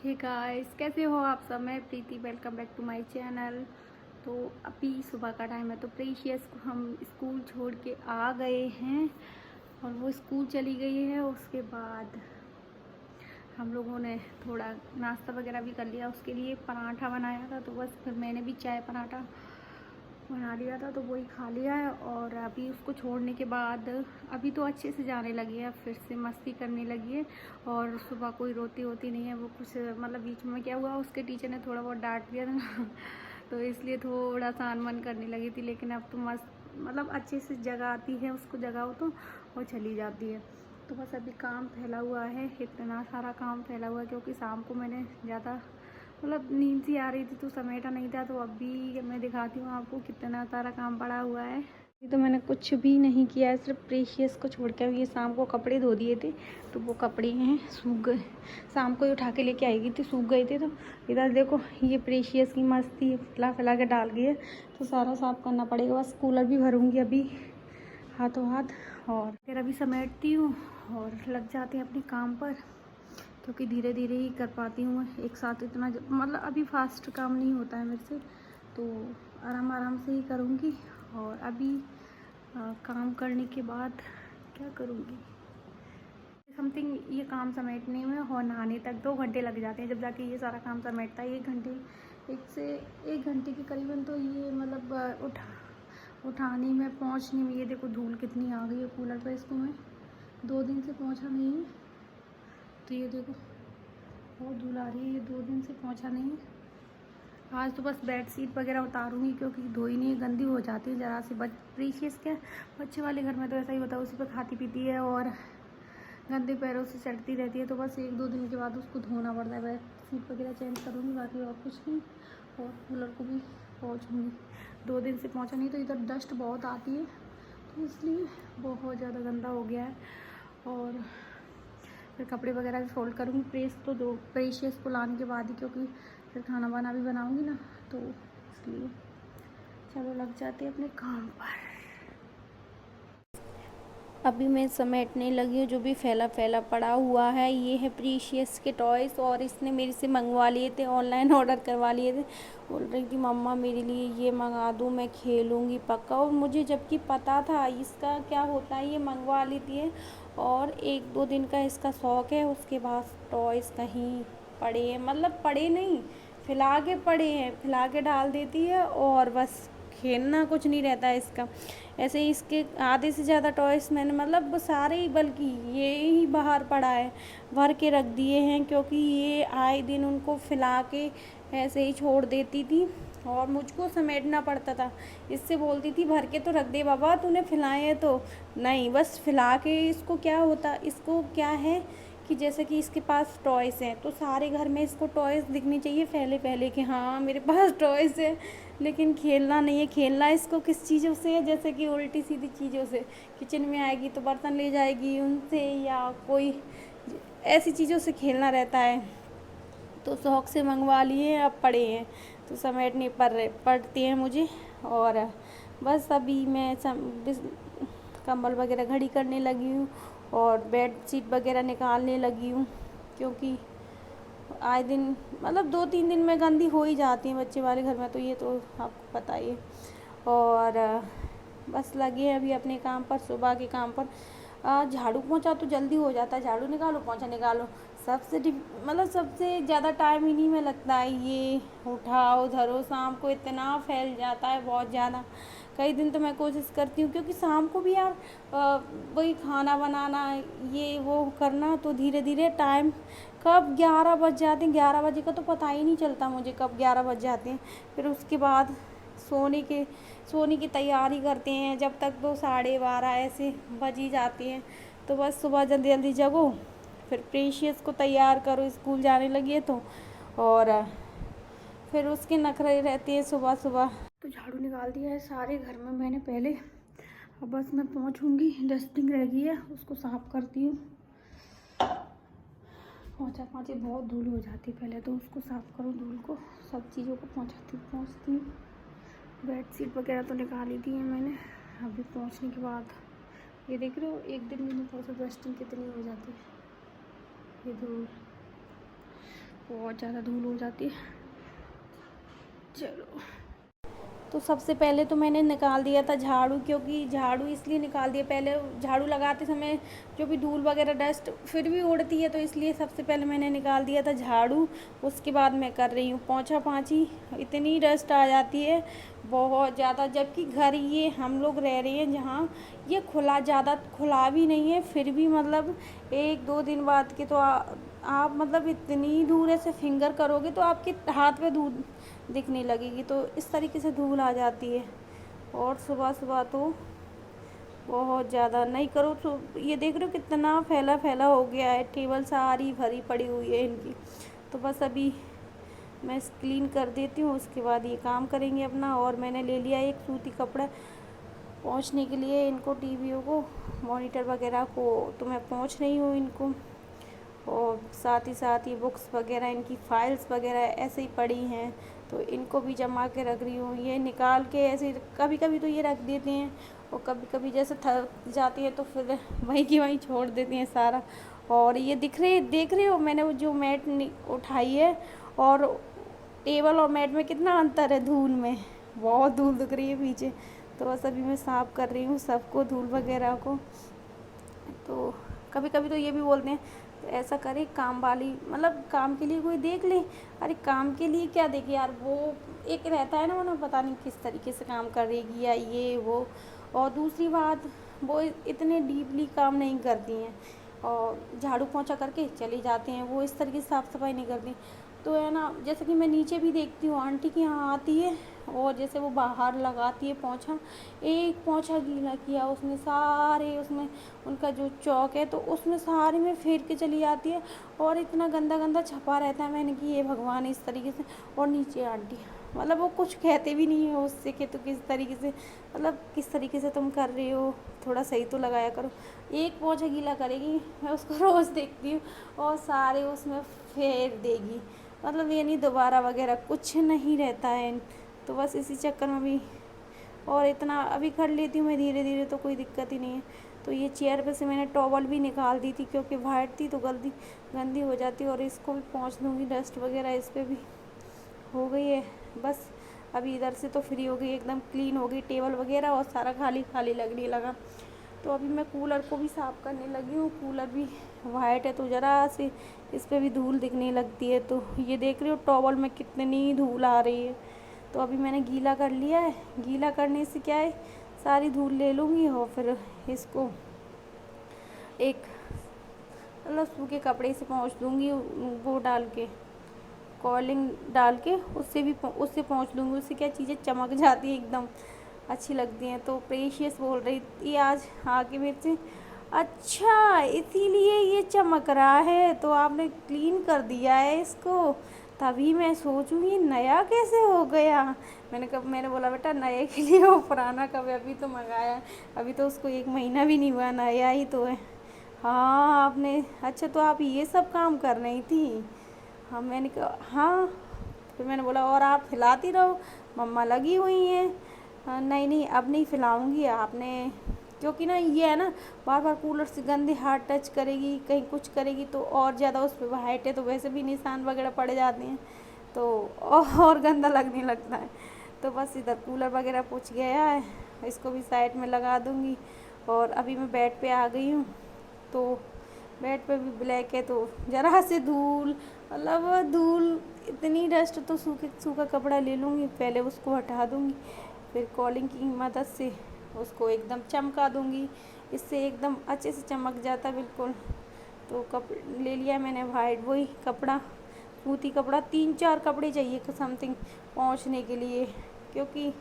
Hey guys, कैसे हो आप सब। मैं Preeti, welcome back to my channel. तो अभी सुबह का टाइम है, तो प्रीशियस को हम स्कूल छोड़ के आ गए हैं और वो स्कूल चली गई है। उसके बाद हम लोगों ने थोड़ा नाश्ता वगैरह भी कर लिया। उसके लिए पराठा बनाया था, तो बस फिर मैंने भी चाय पराठा बना लिया था, तो वही खा लिया है। और अभी उसको छोड़ने के बाद अभी तो अच्छे से जाने लगी है, फिर से मस्ती करने लगी है। और सुबह कोई रोती होती नहीं है। वो कुछ मतलब बीच में क्या हुआ, उसके टीचर ने थोड़ा बहुत डांट दिया था ना तो इसलिए थोड़ा सा अनमन करने लगी थी। लेकिन अब तो मस्त मतलब अच्छे से जगह आती है, उसको जगाओ तो वो चली जाती है। तो बस अभी काम फैला हुआ है, इतना सारा काम फैला हुआ है, क्योंकि शाम को मैंने ज़्यादा मतलब नींद सी आ रही थी तो समेटा नहीं था। तो अभी मैं दिखाती हूँ आपको कितना सारा काम पड़ा हुआ है। ये तो मैंने कुछ भी नहीं किया है, सिर्फ प्रेशियस को छोड़ के। ये शाम को कपड़े धो दिए थे, तो वो कपड़े हैं सूख गए। शाम को ही उठा के लेके आएगी थी, सूख गए थे। तो इधर देखो, ये प्रेशियस की मस्ती फैला फैला के डाल गई है, तो सारा साफ करना पड़ेगा। बस कूलर भी भरूंगी अभी हाथों हाथ, और फिर अभी समेटती हूँ और लग जाते हैं अपने काम पर, क्योंकि धीरे धीरे ही कर पाती हूँ मैं। एक साथ इतना मतलब अभी फास्ट काम नहीं होता है मेरे से, तो आराम आराम से ही करूँगी। और अभी काम करने के बाद क्या करूँगी, समथिंग ये काम समेटने में और नहाने तक 2 घंटे लग जाते हैं, जब जाके ये सारा काम समेटता है। 1 घंटे के करीबन। तो ये मतलब उठाने में, पहुँचने में। ये देखो धूल कितनी आ गई है कूलर पर, इसको मैं 2 दिन से पहुँचा नहीं है। तो ये देखो बहुत धूल आ रही है, ये 2 दिन से पहुंचा नहीं है। आज तो बस बेड शीट वगैरह उतारूंगी, क्योंकि धोई नहीं, गंदी हो जाती है ज़रा सी। प्रीशियस क्या, बच्चे वाले घर में तो ऐसा ही होता है, उसी पे खाती पीती है और गंदे पैरों से चढ़ती रहती है। तो बस 1-2 दिन के बाद उसको धोना पड़ता है। बेड शीट वगैरह चेंज करूँगी, बाकी और कुछ नहीं। और कूलर को भी पहुँचूँगी। 2 दिन से पहुँचा नहीं, तो इधर डस्ट बहुत आती है, तो इसलिए बहुत ज़्यादा गंदा हो गया है। और फिर कपड़े वगैरह भी फोल्ड करूँगी। प्रेस तो दो प्रेशियस को लाने के बाद ही, क्योंकि फिर खाना वाना भी बनाऊँगी ना, तो इसलिए चलो लग जाते हैं अपने काम पर। अभी मैं समेटने लगी हूँ जो भी फैला फैला पड़ा हुआ है। ये है प्रीशियस के टॉयज़, और इसने मेरे से मंगवा लिए थे, ऑनलाइन ऑर्डर करवा लिए थे। बोल रही थी मम्मा मेरे लिए ये मंगा दूँ, मैं खेलूँगी पक्का। और मुझे जबकि पता था इसका क्या होता है, ये मंगवा लेती है और 1-2 दिन का इसका शौक़ है। उसके बाद टॉयज़ कहीं पड़े हैं, मतलब पड़े नहीं, फैला के पड़े हैं, फैला के डाल देती है और बस खेलना कुछ नहीं रहता है इसका। ऐसे ही इसके आधे से ज़्यादा टॉयस मैंने मतलब सारे ही, बल्कि ये ही बाहर पड़ा है, भर के रख दिए हैं, क्योंकि ये आए दिन उनको फैला के ऐसे ही छोड़ देती थी और मुझको समेटना पड़ता था। इससे बोलती थी भर के तो रख दे बाबा, तूने फैलाए हैं तो। नहीं, बस फैला के। इसको क्या होता, इसको क्या है कि जैसे कि इसके पास टॉयस हैं, तो सारे घर में इसको टॉयस दिखनी चाहिए पहले पहले कि हाँ मेरे पास टॉयस है। लेकिन खेलना नहीं है। खेलना इसको किस चीज़ों से है, जैसे कि उल्टी सीधी चीज़ों से। किचन में आएगी तो बर्तन ले जाएगी उनसे, या कोई ऐसी चीज़ों से खेलना रहता है। तो शौक़ से मंगवा लिए, अब पड़े हैं तो समेटने पड़ती हैं मुझे। और बस अभी मैं कंबल वगैरह घड़ी करने लगी हूँ और बेड शीट वगैरह निकालने लगी हूँ, क्योंकि आए दिन मतलब 2-3 दिन में गंदी हो ही जाती हैं बच्चे वाले घर में, तो ये तो आपको पता ही है। और बस लगे हैं अभी अपने काम पर, सुबह के काम पर। झाड़ू पोंछा तो जल्दी हो जाता है, झाड़ू निकालो पोंछा निकालो। मतलब सबसे ज़्यादा टाइम इन्हीं में लगता है, ये उठाओ धरो। शाम को इतना फैल जाता है बहुत ज़्यादा। कई दिन तो मैं कोशिश करती हूँ, क्योंकि शाम को भी यार वही खाना बनाना, ये वो करना, तो धीरे धीरे टाइम कब 11 बज जाते हैं। 11 बजे का तो पता ही नहीं चलता मुझे कब 11 बज जाते हैं। फिर उसके बाद सोने की तैयारी करते हैं, जब तक तो 12:30 ऐसे बज ही जाती हैं। तो बस सुबह जल्दी जल्दी जगो, फिर प्रेशियस को तैयार करो, स्कूल जाने लगी है तो। और फिर उसके नखरे रहते हैं सुबह सुबह। तो झाड़ू निकाल दिया है सारे घर में मैंने पहले। अब बस मैं पहुंचूंगी, डस्टिंग रह गई है, उसको साफ करती हूँ। पहुँचे बहुत धूल हो जाती है, पहले तो उसको साफ करो, धूल को, सब चीज़ों को पहुँचती हूँ। बेड शीट वगैरह तो निकाल ही दी है मैंने। अभी पहुँचने के बाद ये देख रहे हो, 1 दिन में थोड़ा सा डस्टिंग कितनी हो जाती है, ये धूल। बहुत ज़्यादा धूल हो जाती है। चलो, तो सबसे पहले तो मैंने निकाल दिया था झाड़ू, क्योंकि झाड़ू इसलिए निकाल दिया, पहले झाड़ू लगाते समय जो भी धूल वगैरह डस्ट फिर भी उड़ती है, तो इसलिए सबसे पहले मैंने निकाल दिया था झाड़ू। उसके बाद मैं कर रही हूँ पोंछा पाछी। इतनी डस्ट आ जाती है बहुत ज़्यादा, जबकि घर ये हम लोग रह रहे हैं जहाँ ये खुला, ज़्यादा खुला भी नहीं है, फिर भी मतलब 1-2 दिन बाद के तो आप मतलब इतनी दूर ऐसे फिंगर करोगे तो आपके हाथ पे धूल दिखने लगेगी, तो इस तरीके से धूल आ जाती है। और सुबह सुबह तो बहुत ज़्यादा नहीं करो तो ये देख रहे हो कितना फैला फैला हो गया है, टेबल सारी भरी पड़ी हुई है इनकी। तो बस अभी मैं क्लीन कर देती हूँ, उसके बाद ये काम करेंगे अपना। और मैंने ले लिया एक सूती कपड़ा पोंछने के लिए इनको, टीवियों को, मॉनिटर वगैरह को तो मैं पोंछ रही हूँ इनको। और साथ ही साथ ये बुक्स वगैरह, इनकी फाइल्स वगैरह ऐसे ही पड़ी हैं, तो इनको भी जमा के रख रही हूँ। ये निकाल के ऐसे कभी कभी तो ये रख देते हैं, और कभी कभी जैसे थक जाती है तो फिर वहीं की वहीं छोड़ देती हैं सारा। और ये देख रहे हो मैंने वो जो मैट उठाई है, और टेबल और मैट में कितना अंतर है धूल में, बहुत धूल दिख रही है पीछे। तो बस अभी मैं साफ़ कर रही हूँ सबको, धूल वगैरह को। तो कभी कभी तो ये भी बोलते हैं तो ऐसा करे काम वाली, मतलब काम के लिए कोई देख ले। अरे काम के लिए क्या देखे यार, वो एक रहता है ना पता नहीं किस तरीके से काम करेगी या ये वो। और दूसरी बात, वो इतने डीपली काम नहीं करती हैं, और झाड़ू पोंछा करके चली जाती हैं, वो इस तरीके से साफ़ सफाई नहीं करती। तो है ना, जैसे कि मैं नीचे भी देखती हूँ आंटी के यहाँ आती है, और जैसे वो बाहर लगाती है पोंछा, एक पोंछा गीला किया उसने सारे, उसमें उनका जो चौक है तो उसमें सारे में फेर के चली जाती है, और इतना गंदा गंदा छपा रहता है। मैंने कि ये भगवान, इस तरीके से। और नीचे आंटी, मतलब वो कुछ कहते भी नहीं है उससे कि तो किस तरीके से, मतलब किस तरीके से तुम कर रही हो, थोड़ा सही तो लगाया करो। एक पोंछा गीला करेगी, मैं उसको रोज़ देखती हूँ, और सारे उसमें फेर देगी, मतलब ये नहीं दोबारा वगैरह कुछ नहीं रहता है। तो बस इसी चक्कर में भी, और इतना अभी कर लेती हूँ मैं धीरे धीरे, तो कोई दिक्कत ही नहीं है। तो ये चेयर पे से मैंने टॉवल भी निकाल दी थी, क्योंकि वाइट थी तो गंदी हो जाती, और इसको भी पोंछ दूँगी, डस्ट वगैरह इस पर भी हो गई है। बस अभी इधर से तो फ्री हो गई, एकदम क्लीन हो गई टेबल वगैरह, और सारा खाली खाली लगने लगा। तो अभी मैं कूलर को भी साफ़ करने लगी हूँ। कूलर भी वाइट है तो ज़रा सी इस पर भी धूल दिखने लगती है। तो ये देख रही हो टॉवल में कितनी धूल आ रही है। तो अभी मैंने गीला कर लिया है, गीला करने से क्या है, सारी धूल ले लूँगी, और फिर इसको एक मतलब सूखे कपड़े से पोंछ दूँगी, वो डाल के, कॉलिंग डाल के उससे पोंछ लूँगी। उससे क्या चीज़ें चमक जाती है, एकदम अच्छी लगती हैं। तो प्रेशियस बोल रही थी आज आके मेरे से, अच्छा इसीलिए ये चमक रहा है, तो आपने क्लीन कर दिया है इसको, तभी मैं सोचूँ ये नया कैसे हो गया। मैंने बोला बेटा नए के लिए वो पुराना कब है, अभी तो मंगाया, अभी तो उसको 1 महीना भी नहीं हुआ, नया ही तो है। हाँ आपने, अच्छा तो आप ये सब काम कर रही थी। हाँ मैंने कहा हाँ, फिर मैंने बोला और आप खिलाती रहो, मम्मा लगी हुई हैं। हाँ, नहीं नहीं अब नहीं खिलाऊंगी आपने, क्योंकि ना ये है ना बार बार कूलर से गंदे हाथ टच करेगी, कहीं कुछ करेगी तो और ज़्यादा उस पर वाइट है तो वैसे भी निशान वगैरह पड़ जाते हैं, तो और गंदा लगने लगता है। तो बस इधर कूलर वगैरह पूछ गया है, इसको भी साइड में लगा दूँगी। और अभी मैं बेड पे आ गई हूँ, तो बेड पे भी ब्लैक है, तो ज़रा से धूल, मतलब धूल इतनी डस्ट, तो सूखा कपड़ा ले लूँगी, पहले उसको हटा दूँगी, फिर कॉलिंग की मदद से उसको एकदम चमका दूँगी, इससे एकदम अच्छे से चमक जाता बिल्कुल। तो ले लिया मैंने वाइट वही कपड़ा, सूती कपड़ा, 3-4 कपड़े चाहिए समथिंग पोंछने के लिए, क्योंकि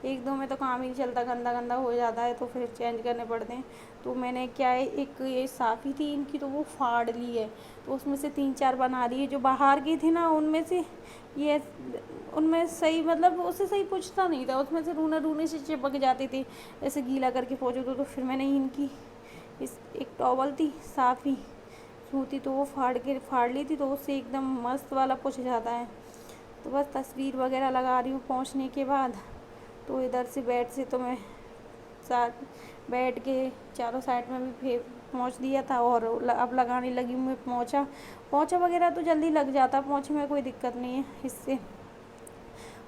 1-2 में तो काम ही नहीं चलता, गंदा गंदा हो जाता है तो फिर चेंज करने पड़ते हैं। तो मैंने क्या है, एक ये साफ़ी थी इनकी तो वो फाड़ ली है, तो उसमें से 3-4 बना ली है। जो बाहर की थी ना उनमें से ये, उनमें सही मतलब उससे सही पूछता नहीं था, उसमें से रूने से चिपक जाती थी, ऐसे गीला करके पोंछो तो फिर मैंने इनकी इस एक टॉवल थी साफ़ी सूती, तो वो फाड़ ली थी, तो उससे एकदम मस्त वाला पोंछ जाता है। तो बस तस्वीर वगैरह लगा रही हूँ पोंछने के बाद। तो इधर से बेड से तो मैं साथ बेड के चारों साइड में भी पोंछ दिया था और अब लगाने लगी हूँ मैं पोंछा। पोंछा वगैरह तो जल्दी लग जाता है, पोंछे में कोई दिक्कत नहीं है। इससे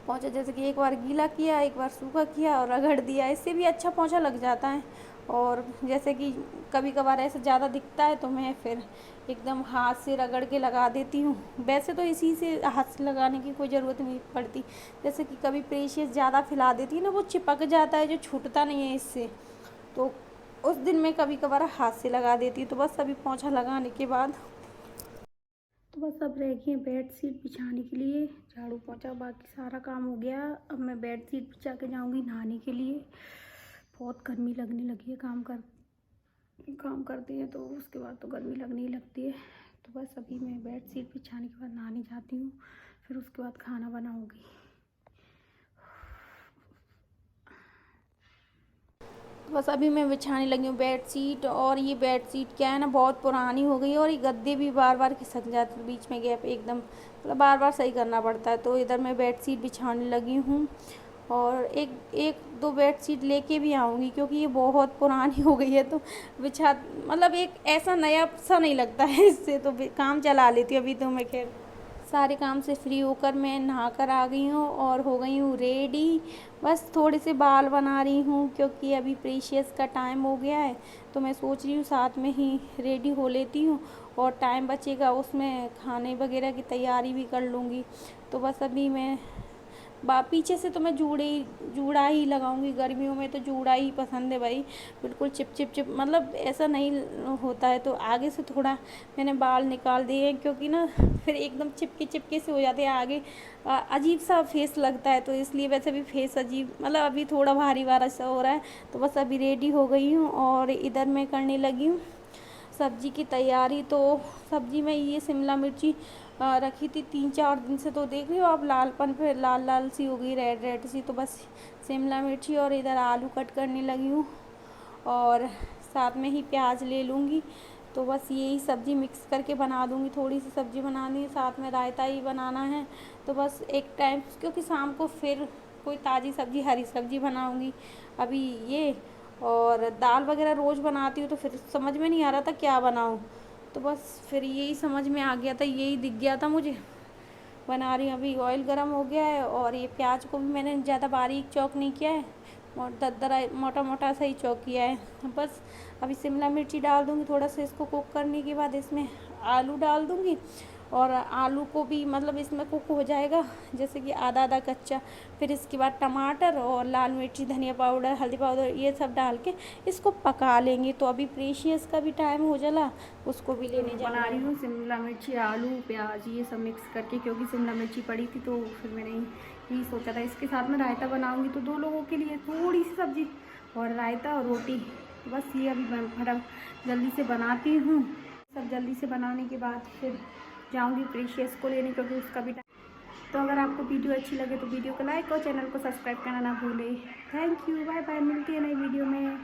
पोंछा जैसे कि एक बार गीला किया, एक बार सूखा किया और रगड़ दिया, इससे भी अच्छा पोंछा लग जाता है। और जैसे कि कभी कभार ऐसे ज़्यादा दिखता है तो मैं फिर एकदम हाथ से रगड़ के लगा देती हूँ। वैसे तो इसी से हाथ से लगाने की कोई ज़रूरत नहीं पड़ती, जैसे कि कभी प्रेशियस ज़्यादा फैला देती है ना, वो चिपक जाता है जो छूटता नहीं है इससे, तो उस दिन मैं कभी कभार हाथ से लगा देती हूँ। तो बस अभी पोंछा लगाने के बाद तो बस अब रह गई बेड शीट बिछाने के लिए, झाड़ू पोंछा बाकी सारा काम हो गया। अब मैं बेड शीट बिछा के जाऊँगी नहाने के लिए। बहुत गर्मी लगने लगी है, काम करते हैं तो उसके बाद तो गर्मी लगने ही लगती है। तो बस अभी मैं बेड शीट बिछाने के बाद नहाने जाती हूँ, फिर उसके बाद खाना बनाऊँगी। बस अभी मैं बिछाने लगी हूँ बेड शीट, और ये बेड शीट क्या है ना, बहुत पुरानी हो गई है और ये गद्दे भी बार बार खिसक जाते हैं, बीच में गैप एकदम मतलब बार बार सही करना पड़ता है। तो इधर मैं बेड शीट बिछाने लगी हूँ और एक दो बेड शीट लेके भी आऊँगी, क्योंकि ये बहुत पुरानी हो गई है तो बिछा मतलब एक ऐसा नया सा नहीं लगता है इससे, तो काम चला लेती हूँ। अभी तो मैं खैर सारे काम से फ्री होकर मैं नहा कर आ गई हूँ और हो गई हूँ रेडी। बस थोड़े से बाल बना रही हूँ, क्योंकि अभी प्रीशियस का टाइम हो गया है, तो मैं सोच रही हूँ साथ में ही रेडी हो लेती हूँ और टाइम बचेगा उसमें खाने वगैरह की तैयारी भी कर लूँगी। तो बस अभी मैं पीछे से तो मैं जूड़ा ही लगाऊंगी, गर्मियों में तो जूड़ा ही पसंद है भाई, बिल्कुल चिप चिप चिप मतलब ऐसा नहीं होता है। तो आगे से थोड़ा मैंने बाल निकाल दिए हैं, क्योंकि ना फिर एकदम चिपके चिपके से हो जाते हैं आगे, अजीब सा फेस लगता है, तो इसलिए वैसे भी फेस अजीब मतलब अभी थोड़ा भारी भारा सा हो रहा है। तो बस अभी रेडी हो गई हूँ और इधर मैं करने लगी हूँ सब्जी की तैयारी। तो सब्जी में ये शिमला मिर्ची रखी थी 3-4 दिन से, तो देख रही हो आप लालपन पे लाल लाल सी हो गई, रेड रेड सी। तो बस शिमला मिर्ची और इधर आलू कट करने लगी हूँ और साथ में ही प्याज ले लूँगी। तो बस यही सब्ज़ी मिक्स करके बना दूँगी, थोड़ी सी सब्ज़ी बनानी है, साथ में रायता ही बनाना है। तो बस एक टाइम, क्योंकि शाम को फिर कोई ताज़ी सब्ज़ी हरी सब्ज़ी बनाऊँगी अभी ये, और दाल वगैरह रोज़ बनाती हूँ तो फिर समझ में नहीं आ रहा था क्या बनाऊँ। तो बस फिर यही समझ में आ गया था, यही दिख गया था मुझे, बना रही हूँ। अभी ऑयल गर्म हो गया है और ये प्याज को भी मैंने ज़्यादा बारीक चॉप नहीं किया है, दरदरा मोटा मोटा सा ही चॉप किया है। बस अभी शिमला मिर्ची डाल दूँगी, थोड़ा सा इसको कुक करने के बाद इसमें आलू डाल दूँगी, और आलू को भी मतलब इसमें कुक हो जाएगा जैसे कि आधा आधा कच्चा। फिर इसके बाद टमाटर और लाल मिर्ची, धनिया पाउडर, हल्दी पाउडर ये सब डाल के इसको पका लेंगे। तो अभी प्रेशियस का भी टाइम हो चला, उसको भी लेने बना रही हूँ शिमला मिर्ची, आलू, प्याज ये सब मिक्स करके, क्योंकि शिमला मिर्ची पड़ी थी तो फिर मैंने यही सोचा था इसके साथ में रायता बनाऊँगी। तो 2 लोगों के लिए थोड़ी सी सब्ज़ी और रायता और रोटी। बस ये अभी फटाफट जल्दी से बनाती हूँ। सब जल्दी से बनाने के बाद फिर जाऊंगी प्रीशियस को लेने, क्योंकि उसका भी टाइम। तो अगर आपको वीडियो अच्छी लगे तो वीडियो को लाइक और चैनल को सब्सक्राइब करना ना भूलें। थैंक यू, बाय बाय, मिलती है नई वीडियो में।